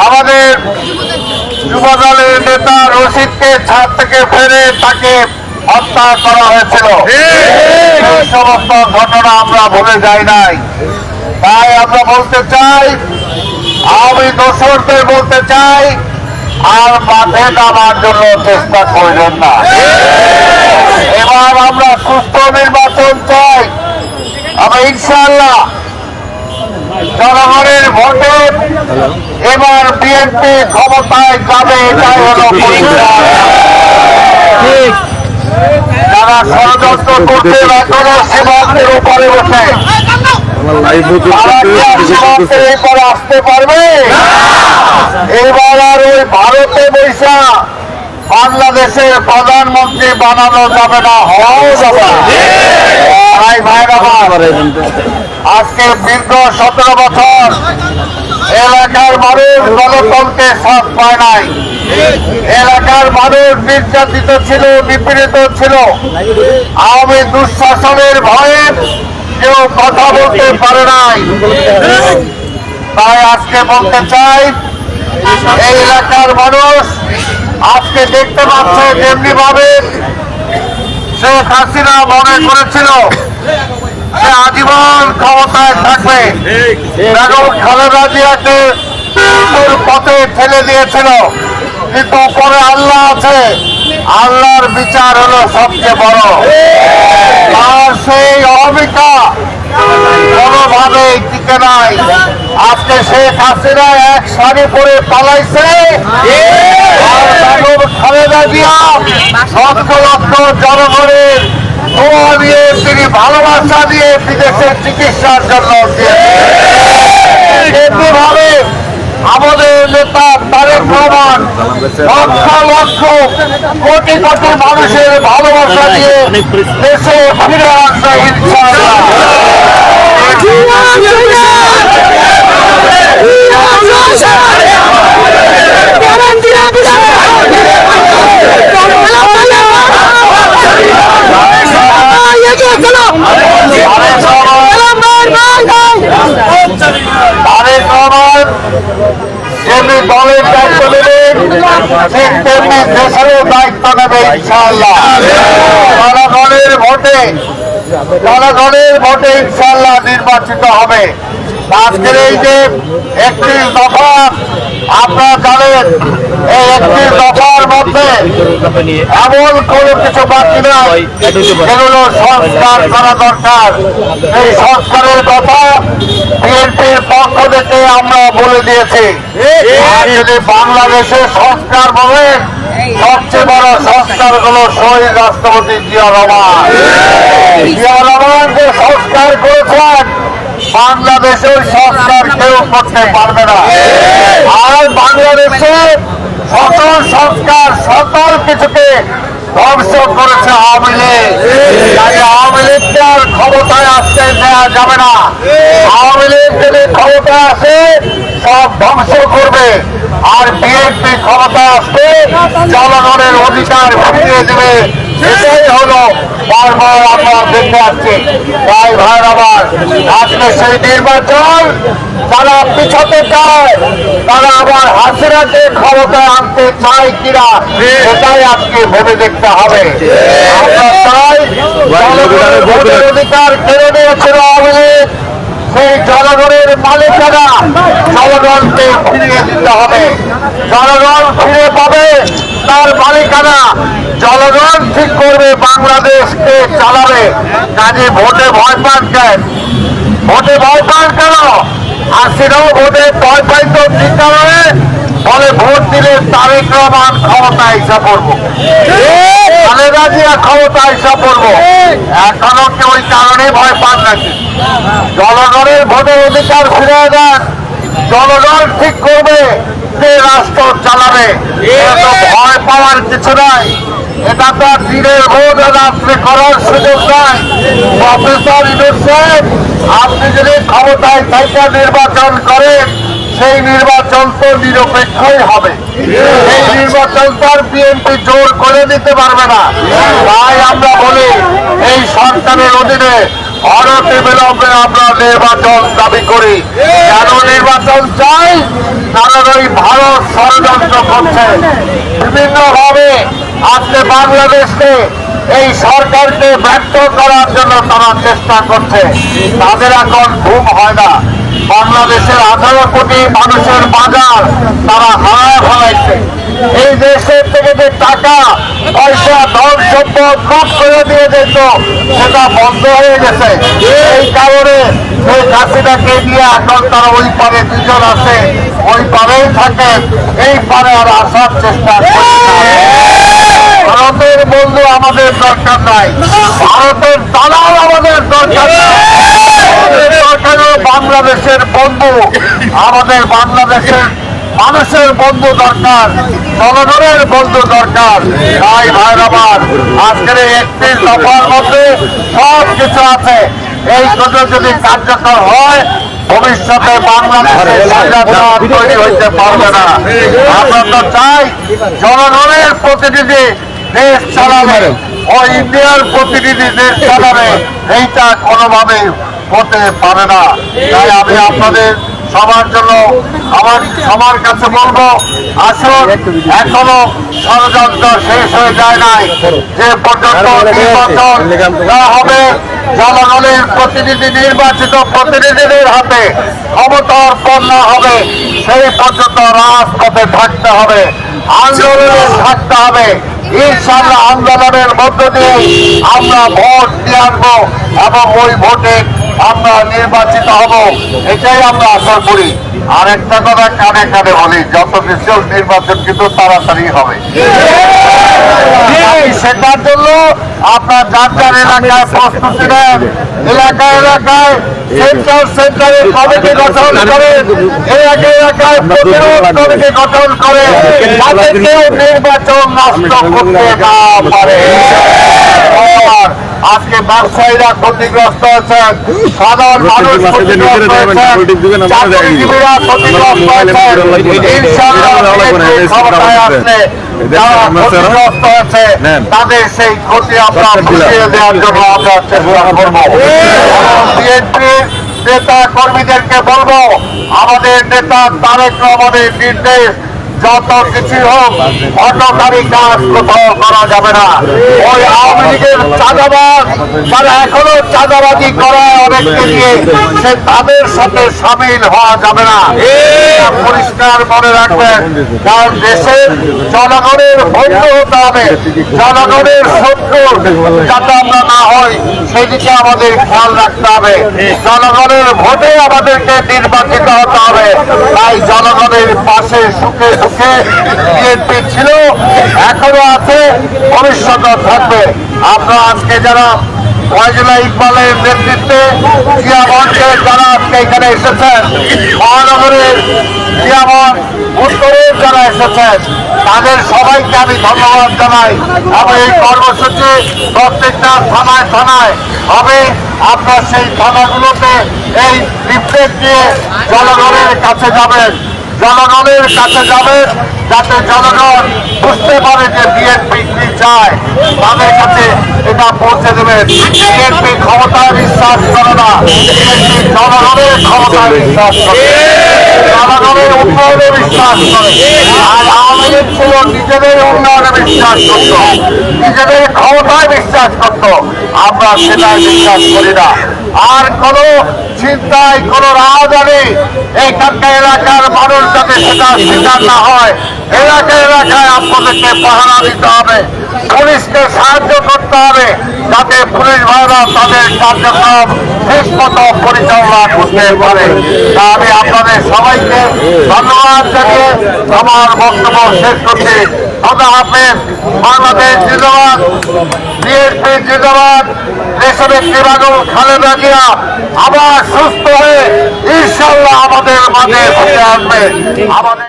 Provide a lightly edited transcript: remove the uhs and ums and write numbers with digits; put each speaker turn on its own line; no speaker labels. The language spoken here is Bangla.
আমাদের যুবদলের নেতা রশিদকে ছাদ থেকে ফেলে তাকে হত্যা করা হয়েছিল। এই সমস্ত ঘটনা আমরা ভুলে যাই নাই। তাই আমরা বলতে চাই, আমি দোসরদের বলতে চাই, আর মাঠে নামার জন্য চেষ্টা করবেন না। এবার আমরা সুস্থ নির্বাচন চাই। আমরা ইনশাআল্লাহ জনগণের ভোটে এবার বিএনপি ক্ষমতায় যাবে, এটাই হলো পরিষ্কার। যারা ষড়যন্ত্র করতে এখনো সীমান্তের উপরে বসে, সীমান্তের এরপরে আসতে পারবে? এবার আর ওই ভারতে বৈশা বাংলাদেশের প্রধানমন্ত্রী বানানো যাবে না, হওয়াও যাবে না। তাই ভাইরা, আজকে দীর্ঘ 17 বছর এলাকার মানুষ গণতন্ত্রের স্বাদ পায় নাই। এলাকার মানুষ নির্যাতিত ছিল, নিপীড়িত ছিল। আওয়ামী দুঃশাসনের ভয়ে কেউ কথা বলতে পারে নাই। তাই আজকে বলতে চাই, এই এলাকার মানুষ আজকে দেখতে পাচ্ছে যেমনি ভাবে শেখ হাসিনা মনে করেছিল সে আজীবন ক্ষমতায় থাকবে, বেগম খালেদা জিয়াকে মৃত্যুর পথে ঠেলে দিয়েছিল। কিন্তু পরে আল্লাহ আছে, আল্লাহর বিচার হলো সবচেয়ে বড়। আর সেই অহমিকা কোনোভাবেই টিকে নাই। আজকে শেখ হাসিনা এক শাড়ি পরে পালাইছে, আর বেগম খালেদা জিয়া লক্ষ লক্ষ জনগণের দোয়া দিয়ে, তিনি ভালোবাসা দিয়ে বিদেশে চিকিৎসার জন্য এমনিভাবে আমাদের নেতা তারেক রহমান লক্ষ লক্ষ কোটি কোটি মানুষের ভালোবাসা দিয়ে দেশে ফিরে আসবে ইনশাআল্লাহ। যেমনি দলের দায়িত্ব নেবেন, ঠিক তেমনি দেশেরও দায়িত্ব নেবে ইনশাআল্লাহ। জনগণের ভোটে ইনশাআল্লাহ নির্বাচিত হবে। আজকের এই যে 31 দফা, আপনারা জানেন এই 31 দফার মধ্যে এমন কোনো কিছু বাকি নয় যেগুলো সংস্কার করা দরকার। এই সংস্কারের কথা বিএনপির পক্ষ থেকে আমরা বলে দিয়েছি। আর যদি বাংলাদেশে সংস্কার বলেন, সবচেয়ে বড় সংস্কার হলো শহীদ রাষ্ট্রপতি জিয়া রহমান। জিয়া রহমান যে সংস্কার করেছেন, বাংলাদেশে ওই সংস্কার কেউ করতে পারবে না। আর বাংলাদেশে সকল সংস্কার, সকল কিছুকে ধ্বংস করেছে আওয়ামী লীগ। তাই আওয়ামী লীগকে আর ক্ষমতায় আসতে দেওয়া যাবে না। আওয়ামী লীগ যদি ক্ষমতায় আসে, সব ধ্বংস করবে। আর বিএনপি ক্ষমতায় আসবে, জনগণের অধিকার ফিরিয়ে দেবে। এটাই হলো বারবার আমরা দেখে আসছি। তাই ভাই আমার, আজকে সেই নির্বাচন যারা পিছতে চায়, তারা আবার হাসিনাকে ক্ষমতায় আনতে চায় কিনা, সেটাই আজকে ভেবে দেখতে হবে। আমরা চাই জনগণের ভোটের অধিকার কেড়ে নিয়েছিল আওয়ামী লীগ, সেই জনগণের মালিকানা জনগণকে ফিরিয়ে দিতে হবে। জনগণ ফিরে পাবে তার মালিকানা, জনগণ ঠিক করবে বাংলাদেশকে চালাবে। কাজে ভোটে ভয় পান কেন? ভোটে ভয় পান কেন? হাসিনাও ভোটে ভয় পাইত, ঠিক কারণে বলে ভোট দিলে তারেক রহমান ক্ষমতা হিসাব করবো, খালেদা জিয়া ক্ষমতা হিসাব করবো। এখনো কি ওই কারণে ভয় পান নাকি? জনগণের ভোটের অধিকার ফিরে দেন, জনগণ ঠিক করবে যে রাষ্ট্র চালাবে। ভয় পাওয়ার কিছু নাই। এটা তো দিনের ভোট রাত্রে করার সুযোগ নাই। প্রফেসর ইউনূস সাহেব, আপনি যদি ক্ষমতায় থেকে নির্বাচন করেন, সেই নির্বাচন তো নিরপেক্ষই হবে। এই নির্বাচন তো আর বিএনপি জোর করে দিতে পারবে না। তাই আমরা বলি, এই সরকারের অধীনে অনতি বিলম্বে আমরা নির্বাচন দাবি করি। কেন নির্বাচন চাই? কারণ ওই ভারত ষড়যন্ত্র করছে বিভিন্নভাবে। আজকে বাংলাদেশকে এই সরকারকে ব্যর্থ করার জন্য তারা চেষ্টা করছে। তাদের এখন ঘুম হয় না। বাংলাদেশের 18 কোটি মানুষের বাজার তারা হারায় ফেলাইছে। এই দেশের থেকে যে টাকা পয়সা ধন সম্পদ লুট করে দিয়ে যেত সেটা বন্ধ হয়ে গেছে। এই কারণে শেখ হাসিনাকে নিয়ে এখন তারা ওই পারে দুজন আছে, ওই পারেই থাকে, এই পারে আর আসার চেষ্টা করে। ভারতের বন্ধু আমাদের দরকার নাই, ভারতের দালাল আমাদের দরকার নাই। আমাদের দরকার বাংলাদেশের বন্ধু, আমাদের বাংলাদেশের মানুষের বন্ধু দরকার, জনগণের বন্ধু দরকার। তাই ভাই আমার আজকের 31 দফার মধ্যে সব কিছু আছে। এই কথা যদি কার্যকর হয় ভবিষ্যতে বাংলাদেশের তৈরি হইতে পারবে না। আমরা তো চাই জনগণের প্রতিনিধি দেশ চালাবে, ও ইন্ডিয়ার প্রতিনিধি দেশ চালাবে, এইটা কোনোভাবেই হতে পারে না। তাই আমি আপনাদের সবার জন্য সবার কাছে বলবো, আসুন, এখনো ষড়যন্ত্র শেষ হয়ে যায় নাই। যে পর্যন্ত নির্বাচন দেওয়া হবে, জনগণের প্রতিনিধি নির্বাচিত প্রতিনিধিদের হাতে ক্ষমতা অর্পণ না হবে, সেই পর্যন্ত রাজপথে থাকতে হবে, আন্দোলনে থাকতে হবে। ইনশাআল্লাহ আন্দোলনের মধ্য দিয়ে আমরা ভোট দিয়ে আনবো এবং ওই ভোটে আমরা নির্বাচিত হব, এটাই আমরা আশা করি। আর একটা কথা কানে কানে বলি, যত কিছু নির্বাচন কিন্তু তাড়াতাড়ি হবে। সেটার জন্য আপনার যার যার এলাকায় প্রস্তুতি নেন, এলাকায় এলাকায় সেন্টারে কমিটি গঠন করে, এলাকায় প্রতিরোধ কমিটি গঠন করে, যাতে কেউ নির্বাচন নষ্ট করতে না পারে। আজকে ব্যবসায়ীরা ক্ষতিগ্রস্ত হয়েছেন, সাধারণ মানুষ ক্ষতিগ্রস্ত হয়েছেন, চাকরিজীবীরা ক্ষতিগ্রস্ত হয়েছেন। ইনশাআল্লাহ ক্ষমতায় আসলে যারা ক্ষতিগ্রস্ত হয়েছে তাদের সেই ক্ষতি আমরা বুঝিয়ে দেওয়ার জন্য আমরা চেষ্টা করবো। বিএনপির নেতা কর্মীদেরকে বলবো, আমাদের নেতা তারেক রহমানের নির্দেশ যত কিছু হোক অন্যকারী কাজ কোথাও করা যাবে না। ওই আওয়ামী লীগের চাঁদাবাজ যারা এখনো চাঁদাবাজি করায় অনেককে নিয়ে, সে তাদের সাথে সামিল হওয়া যাবে না। পরিষ্কার মনে রাখবেন, কারণ দেশের জনগণের বন্ধু হতে হবে, জনগণের শত্রু যাতে আমরা না হই সেদিকে আমাদের খেয়াল রাখতে হবে। জনগণের ভোটে আমাদেরকে নির্বাচিত হতে হবে। তাই জনগণের পাশে সুখে দুঃখে বিএনপি ছিল, এখনো আছে, ভবিষ্যতে থাকবে। আমরা আজকে যারা ফয়জুল্লাহ ইকবালের নেতৃত্বে জিয়ামঞ্চে যারা আজকে এখানে এসেছেন, মহানগরের জিয়ামঞ্চ উত্তরের যারা এসেছেন, তাদের সবাইকে আমি ধন্যবাদ জানাই। এবং এই কর্মসূচি প্রত্যেকটা থানায় থানায় হবে। আপনার সেই থানাগুলোতে এই লিফলেট দিয়ে জনগণের কাছে যাবেন, জনগণের কাছে যাবেন, যাতে জনগণ বুঝতে পারে যে বিএনপি কি চায়, তাদের কাছে এটা পৌঁছে দেবেন। বিএনপি ক্ষমতায় বিশ্বাস করে না, বিএনপি জনগণের ক্ষমতায় বিশ্বাস করে, জনগণের উন্নয়নে বিশ্বাস করে। আর আওয়ামী লীগ ছিল নিজেদের উন্নয়নে বিশ্বাস করত, নিজেদের ক্ষমতায় বিশ্বাস করত। আমরা সেটাই বিশ্বাস করি না। আর কোন চিন্তায় কোন রাজধানী এইখানকার এলাকার মানুষ যাতে সেটা শিকার না হয়, এলাকায় আপনাদেরকে পাহারা দিতে হবে, পুলিশকে সাহায্য করতে হবে, যাতে পুলিশ ভাইরা তাদের কার্যক্রম ঠিক মতো পরিচালনা করতে পারে। তা আমি আপনাদের সবাইকে ধন্যবাদ জানিয়ে আমার বক্তব্য শেষ করছি। খোদা হাফেজ। বাংলাদেশ জিন্দাবাদ, বিএনপি জিন্দাবাদ। দেশনেত্রী বেগম খালেদা জিয়া আবার সুস্থ হয়ে ইনশাআল্লাহ আমাদের মাঝে ফিরে আসবে। আমাদের